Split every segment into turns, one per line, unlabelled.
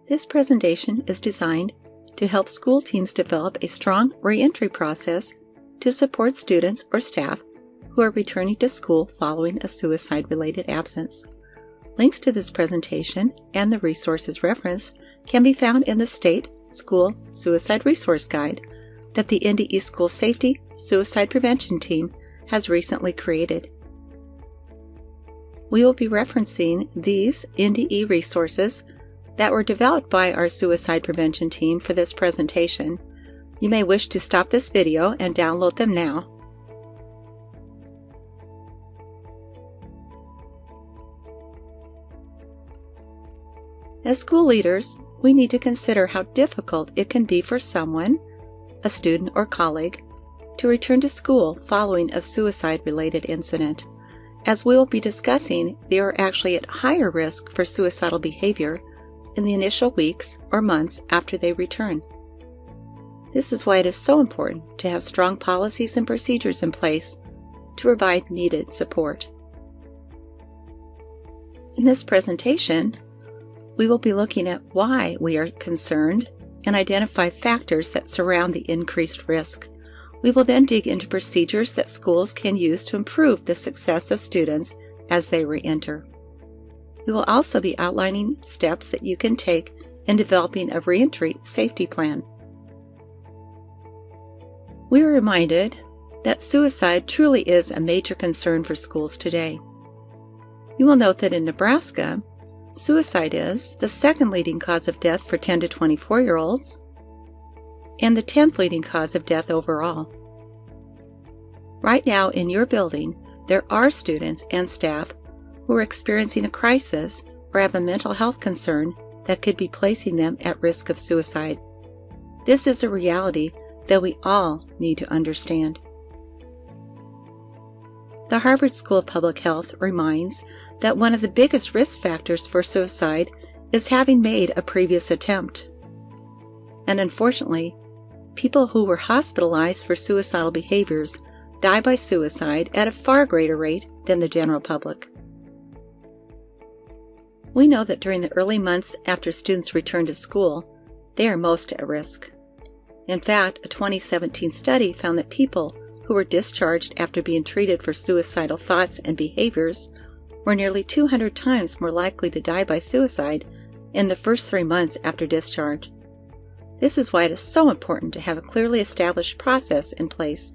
This presentation is designed to help school teams develop a strong reentry process to support students or staff who are returning to school following a suicide-related absence. Links to this presentation and the resources referenced can be found in the State School Suicide Resource Guide that the NDE School Safety Suicide Prevention Team has recently created. We will be referencing these NDE resources that were developed by our suicide prevention team for this presentation. You may wish to stop this video and download them now. As school leaders, we need to consider how difficult it can be for someone, a student or colleague, to return to school following a suicide-related incident. As we will be discussing, they are actually at higher risk for suicidal behavior in the initial weeks or months after they return. This is why it is so important to have strong policies and procedures in place to provide needed support. In this presentation, we will be looking at why we are concerned and identify factors that surround the increased risk. We will then dig into procedures that schools can use to improve the success of students as they re-enter. We will also be outlining steps that you can take in developing a reentry safety plan. We are reminded that suicide truly is a major concern for schools today. You will note that in Nebraska, suicide is the second leading cause of death for 10 to 24-year-olds and the 10th leading cause of death overall. Right now in your building, there are students and staff who are experiencing a crisis or have a mental health concern that could be placing them at risk of suicide. This is a reality that we all need to understand. The Harvard School of Public Health reminds that one of the biggest risk factors for suicide is having made a previous attempt. And unfortunately, people who were hospitalized for suicidal behaviors die by suicide at a far greater rate than the general public. We know that during the early months after students return to school, they are most at risk. In fact, a 2017 study found that people who were discharged after being treated for suicidal thoughts and behaviors were nearly 200 times more likely to die by suicide in the first 3 months after discharge. This is why it is so important to have a clearly established process in place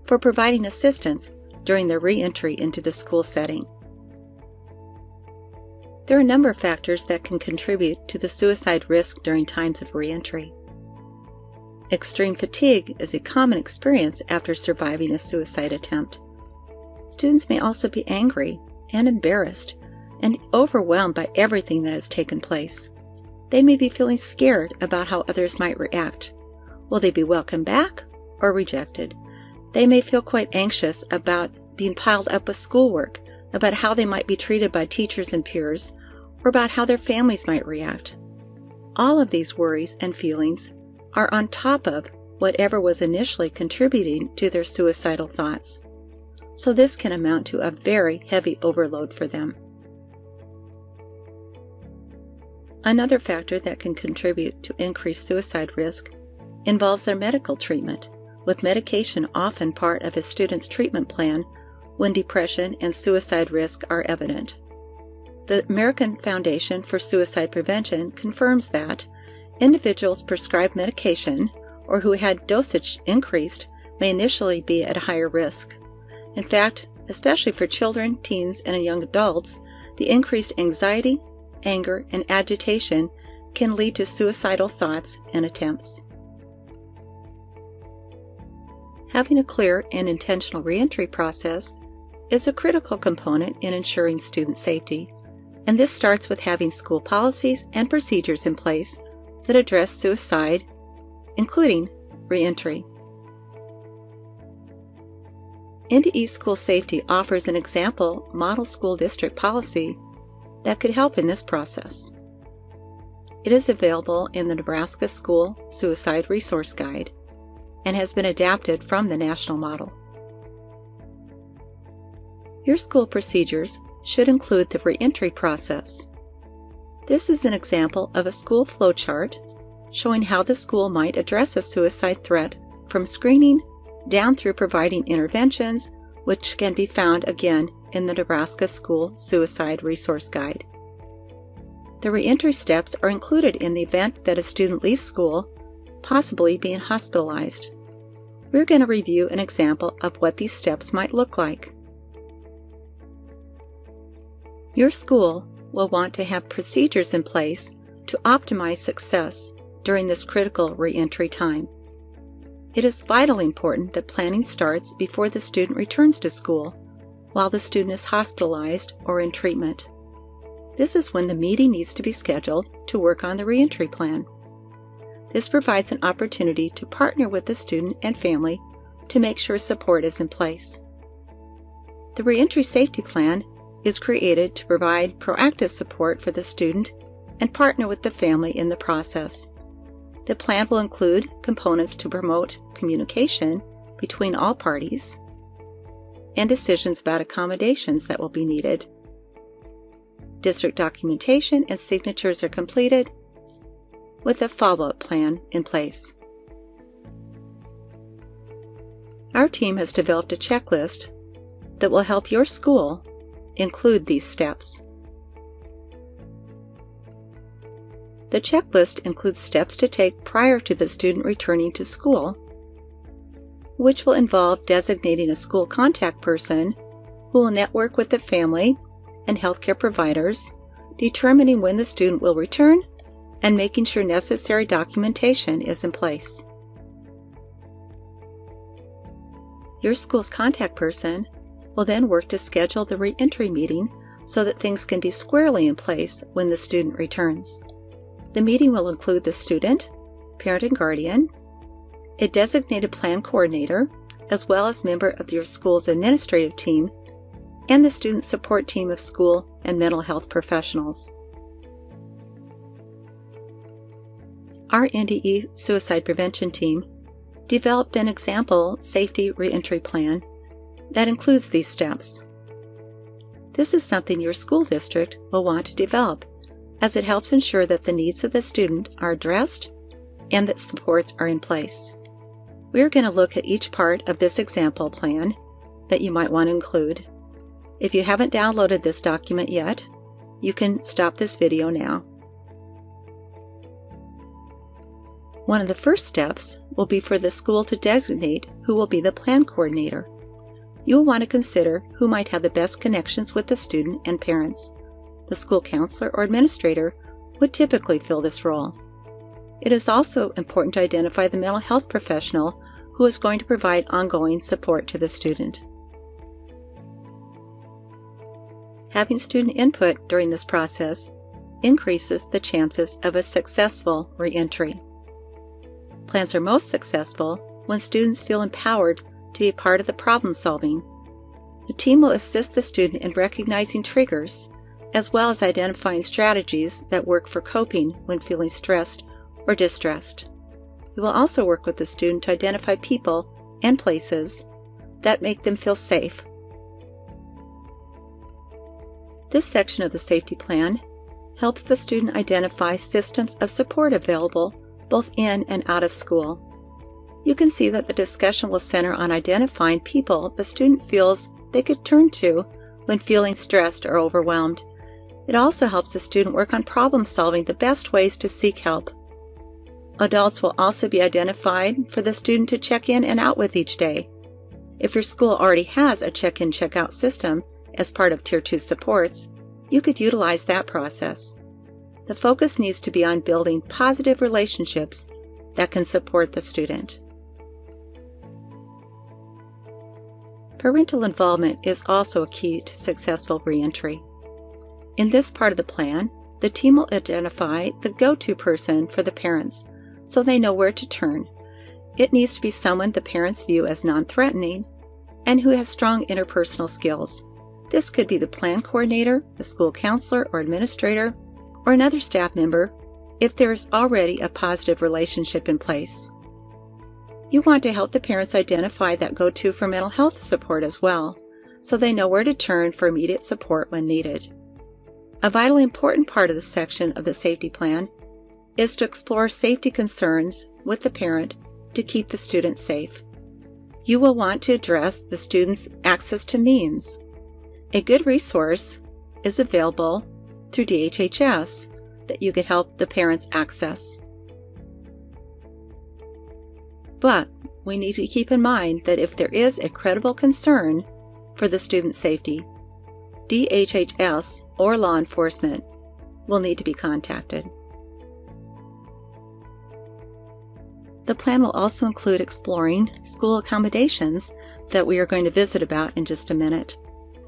for providing assistance during their re-entry into the school setting. There are a number of factors that can contribute to the suicide risk during times of re-entry. Extreme fatigue is a common experience after surviving a suicide attempt. Students may also be angry and embarrassed and overwhelmed by everything that has taken place. They may be feeling scared about how others might react. Will they be welcomed back or rejected? They may feel quite anxious about being piled up with schoolwork, about how they might be treated by teachers and peers, or about how their families might react. All of these worries and feelings are on top of whatever was initially contributing to their suicidal thoughts. So this can amount to a very heavy overload for them. Another factor that can contribute to increased suicide risk involves their medical treatment, with medication often part of a student's treatment plan when depression and suicide risk are evident. The American Foundation for Suicide Prevention confirms that individuals prescribed medication or who had dosage increased may initially be at a higher risk. In fact, especially for children, teens, and young adults, the increased anxiety, anger, and agitation can lead to suicidal thoughts and attempts. Having a clear and intentional reentry process is a critical component in ensuring student safety, and this starts with having school policies and procedures in place that address suicide, including reentry. NDE School Safety offers an example model school district policy that could help in this process. It is available in the Nebraska School Suicide Resource Guide and has been adapted from the national model. Your school procedures should include the reentry process. This is an example of a school flowchart showing how the school might address a suicide threat from screening down through providing interventions, which can be found again in the Nebraska School Suicide Resource Guide. The reentry steps are included in the event that a student leaves school, possibly being hospitalized. We're going to review an example of what these steps might look like. Your school will want to have procedures in place to optimize success during this critical reentry time. It is vitally important that planning starts before the student returns to school, while the student is hospitalized or in treatment. This is when the meeting needs to be scheduled to work on the reentry plan. This provides an opportunity to partner with the student and family to make sure support is in place. The reentry safety plan is created to provide proactive support for the student and partner with the family in the process. The plan will include components to promote communication between all parties and decisions about accommodations that will be needed. District documentation and signatures are completed with a follow-up plan in place. Our team has developed a checklist that will help your school include these steps. The checklist includes steps to take prior to the student returning to school, which will involve designating a school contact person who will network with the family and healthcare providers, determining when the student will return, and making sure necessary documentation is in place. Your school's contact person will then work to schedule the reentry meeting so that things can be squarely in place when the student returns. The meeting will include the student, parent and guardian, a designated plan coordinator, as well as member of your school's administrative team, and the student support team of school and mental health professionals. Our NDE suicide prevention team developed an example safety reentry plan that includes these steps. This is something your school district will want to develop, as it helps ensure that the needs of the student are addressed and that supports are in place. We are going to look at each part of this example plan that you might want to include. If you haven't downloaded this document yet, you can stop this video now. One of the first steps will be for the school to designate who will be the plan coordinator. You'll want to consider who might have the best connections with the student and parents. The school counselor or administrator would typically fill this role. It is also important to identify the mental health professional who is going to provide ongoing support to the student. Having student input during this process increases the chances of a successful reentry. Plans are most successful when students feel empowered to be a part of the problem solving. The team will assist the student in recognizing triggers, as well as identifying strategies that work for coping when feeling stressed or distressed. We will also work with the student to identify people and places that make them feel safe. This section of the safety plan helps the student identify systems of support available both in and out of school. You can see that the discussion will center on identifying people the student feels they could turn to when feeling stressed or overwhelmed. It also helps the student work on problem solving the best ways to seek help. Adults will also be identified for the student to check in and out with each day. If your school already has a check-in, check-out system as part of Tier 2 supports, you could utilize that process. The focus needs to be on building positive relationships that can support the student. Parental involvement is also a key to successful reentry. In this part of the plan, the team will identify the go-to person for the parents so they know where to turn. It needs to be someone the parents view as non-threatening and who has strong interpersonal skills. This could be the plan coordinator, the school counselor or administrator, or another staff member if there is already a positive relationship in place. You want to help the parents identify that go-to for mental health support as well, so they know where to turn for immediate support when needed. A vitally important part of this section of the safety plan is to explore safety concerns with the parent to keep the student safe. You will want to address the student's access to means. A good resource is available through DHHS that you could help the parents access. But we need to keep in mind that if there is a credible concern for the student's safety, DHHS or law enforcement will need to be contacted. The plan will also include exploring school accommodations that we are going to visit about in just a minute.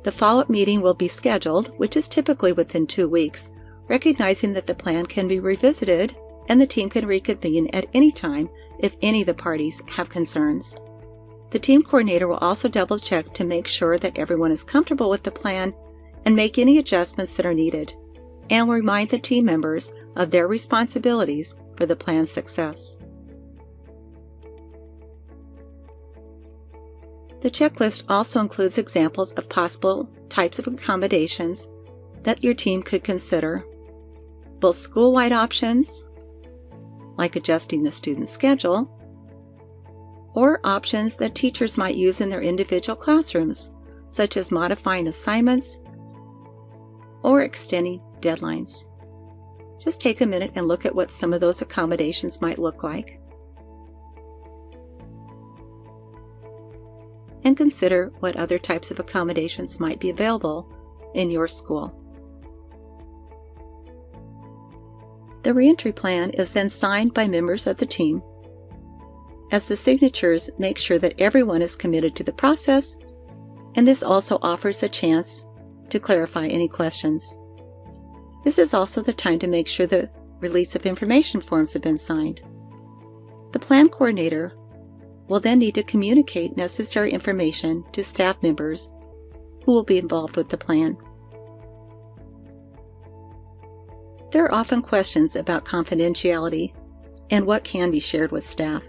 The follow-up meeting will be scheduled, which is typically within 2 weeks, recognizing that the plan can be revisited and the team can reconvene at any time if any of the parties have concerns. The team coordinator will also double-check to make sure that everyone is comfortable with the plan and make any adjustments that are needed, and will remind the team members of their responsibilities for the plan's success. The checklist also includes examples of possible types of accommodations that your team could consider, both school-wide options, like adjusting the student's schedule, or options that teachers might use in their individual classrooms, such as modifying assignments or extending deadlines. Just take a minute and look at what some of those accommodations might look like. And consider what other types of accommodations might be available in your school. The reentry plan is then signed by members of the team, as the signatures make sure that everyone is committed to the process, and this also offers a chance to clarify any questions. This is also the time to make sure the release of information forms have been signed. The plan coordinator will then need to communicate necessary information to staff members who will be involved with the plan. There are often questions about confidentiality and what can be shared with staff.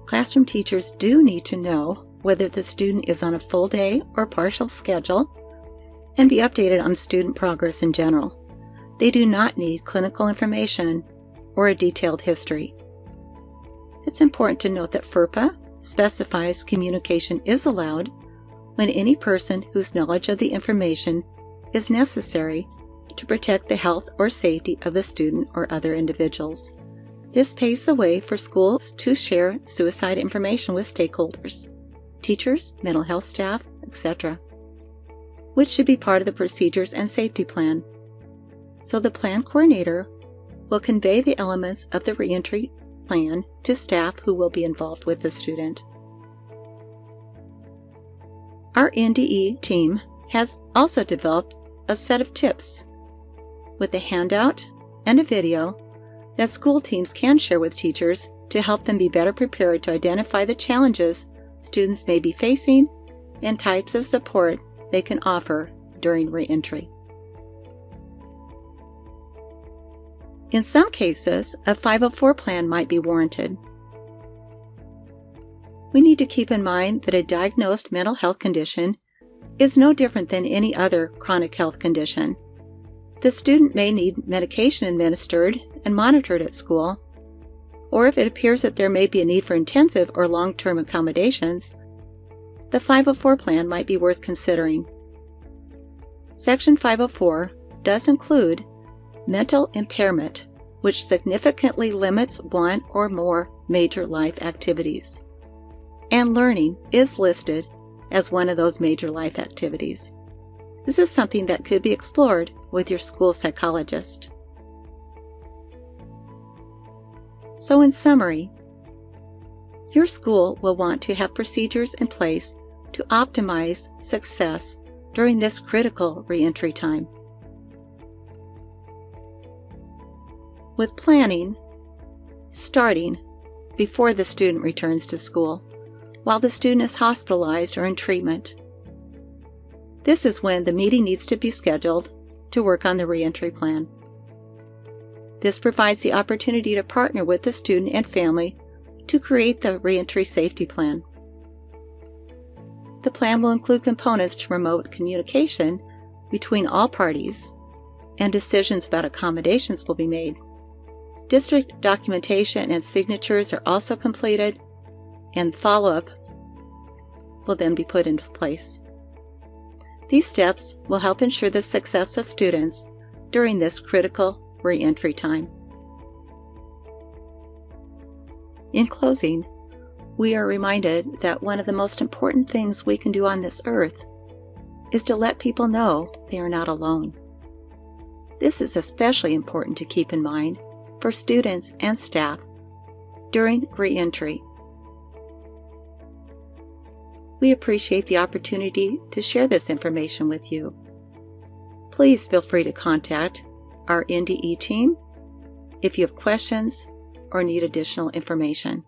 Classroom teachers do need to know whether the student is on a full day or partial schedule and be updated on student progress in general. They do not need clinical information or a detailed history. It's important to note that FERPA specifies communication is allowed when any person whose knowledge of the information is necessary to protect the health or safety of the student or other individuals. This paves the way for schools to share suicide information with stakeholders, teachers, mental health staff, etc., which should be part of the procedures and safety plan. So the plan coordinator will convey the elements of the reentry plan to staff who will be involved with the student. Our NDE team has also developed a set of tips with a handout and a video that school teams can share with teachers to help them be better prepared to identify the challenges students may be facing and types of support they can offer during reentry. In some cases, a 504 plan might be warranted. We need to keep in mind that a diagnosed mental health condition is no different than any other chronic health condition. The student may need medication administered and monitored at school, or if it appears that there may be a need for intensive or long-term accommodations, the 504 plan might be worth considering. Section 504 does include mental impairment, which significantly limits one or more major life activities, and learning is listed as one of those major life activities. This is something that could be explored with your school psychologist. So in summary, your school will want to have procedures in place to optimize success during this critical reentry time. With planning starting before the student returns to school, while the student is hospitalized or in treatment. This is when the meeting needs to be scheduled to work on the reentry plan. This provides the opportunity to partner with the student and family to create the reentry safety plan. The plan will include components to promote communication between all parties and decisions about accommodations will be made. District documentation and signatures are also completed, and follow-up will then be put into place. These steps will help ensure the success of students during this critical re-entry time. In closing, we are reminded that one of the most important things we can do on this earth is to let people know they are not alone. This is especially important to keep in mind for students and staff during re-entry. We appreciate the opportunity to share this information with you. Please feel free to contact our NDE team if you have questions or need additional information.